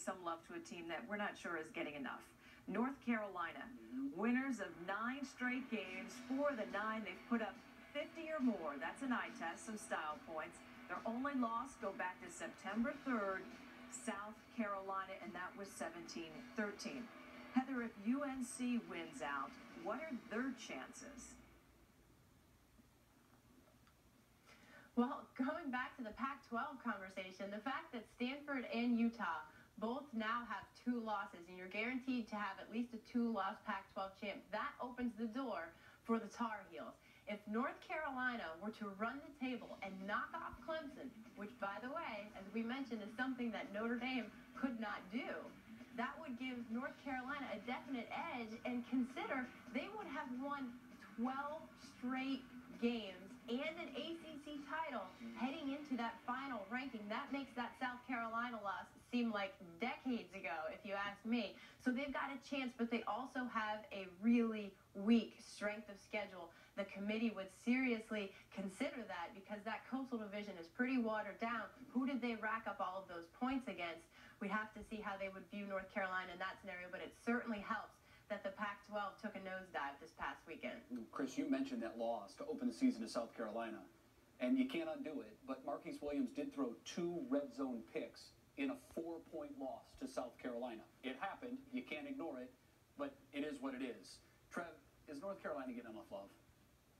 some love to a team that we're not sure is getting enough. North Carolina, winners of 9 straight games. 4 of the 9 they've put up 50 or more. That's an eye test, some style points. Their only loss go back to September 3rd, South Carolina, and that was 17-13. Heather, if UNC wins out, what are their chances? Well, going back to the Pac-12 conversation, the fact that Stanford and Utah both now have 2 losses, and you're guaranteed to have at least a 2-loss Pac-12 champ, that opens the door for the Tar Heels. If North Carolina were to run the table and knock off Clemson, which, by the way, as we mentioned, is something that Notre Dame could not do, that would give North Carolina a definite edge, and consider they would have won 12 straight games and an ACC title heading into that final ranking. That makes that South Carolina loss seem like decades ago, if you ask me. So they've got a chance, but they also have a really weak strength of schedule. The committee would seriously consider that, because that Coastal Division is pretty watered down. Who did they rack up all of those points against? We'd have to see how they would view North Carolina in that scenario, but it certainly helps that the Pac-12 took a nosedive this past weekend. Chris, you mentioned that loss to open the season to South Carolina, and you can't undo it, but Marquise Williams did throw 2 red zone picks in a 4-point loss to South Carolina. It happened, you can't ignore it, but it is what it is. Trev, is North Carolina getting enough love?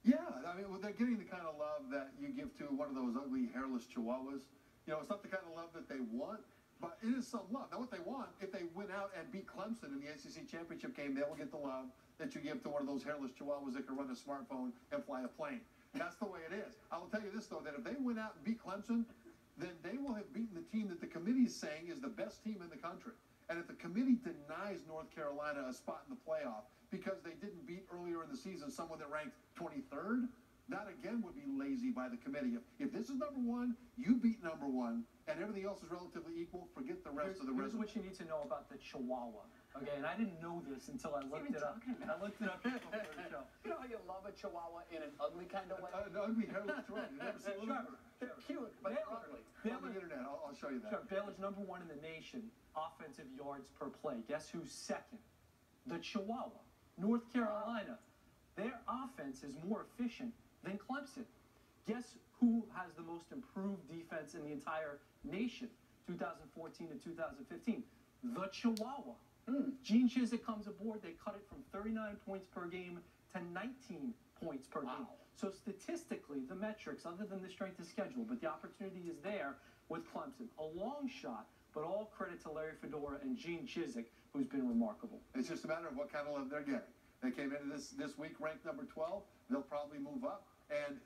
Yeah, I mean, well, they're getting the kind of love that you give to one of those ugly, hairless chihuahuas. You know, it's not the kind of love that they want, but it is some love. Now, what they want, if they win out and beat Clemson in the SEC championship game, they will get the love that you give to one of those hairless chihuahuas that can run a smartphone and fly a plane. That's the way it is. I will tell you this, though, that if they win out and beat Clemson, then they will have beaten the team that the committee is saying is the best team in the country. And if the committee denies North Carolina a spot in the playoff because they didn't beat earlier in the season someone that ranked 23rd, that again would be lazy by the committee. If this is number 1, you beat number 1, and everything else is relatively equal, forget the rest of the Here's resume. what you need to know about the Chihuahua. Okay, and I didn't know this until I looked it up. I looked it up before the show. You know how you love a Chihuahua in an ugly kind of way? An ugly, hairless chihuahua. You never seen one? They're cute, but they're ugly. On the internet, I'll show you that. Sure, Baylor's #1 in the nation, offensive yards per play. Guess who's second? The Chihuahua, North Carolina. Their offense is more efficient than Clemson. Guess who has the most improved defense in the entire nation, 2014 to 2015? The Chihuahua. Gene Chizik comes aboard. They cut it from 39 points per game to 19 points per game. So statistically, the metrics, other than the strength of schedule, but the opportunity is there with Clemson. A long shot, but all credit to Larry Fedora and Gene Chizik, who's been remarkable. It's just a matter of what kind of love they're getting. They came into this week ranked number 12. They'll probably move up. And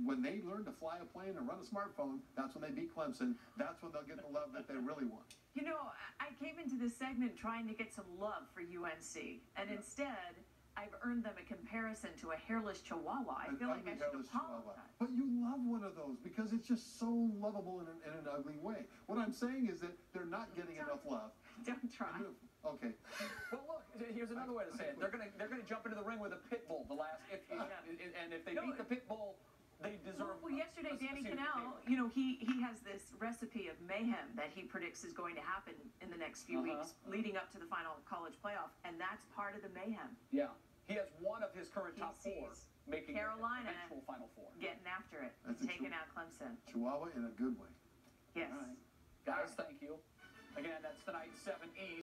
when they learn to fly a plane and run a smartphone, that's when they beat Clemson. That's when they'll get the love that they really want. You know, I came into this segment trying to get some love for UNC, and instead, I've earned them a comparison to a hairless chihuahua. I feel like I should apologize. But you love one of those because it's just so lovable in an ugly way. What I'm saying is that they're not getting enough love. Don't try. Okay. Well, look, here's another way to say it. They're gonna jump into the ring with a pit bull. And if they beat the pit bull, they deserve. Well, yesterday, Danny Cannell, you know, he has this recipe of mayhem that he predicts is going to happen in the next few weeks, leading up to the final college playoff, and that's part of the mayhem. Yeah, he has one of his current top 4 making Carolina an actual Final Four, getting after it, taking out Clemson. Chihuahua in a good way. Yes. All right. Guys, thank you. Again, that's tonight, 7 East.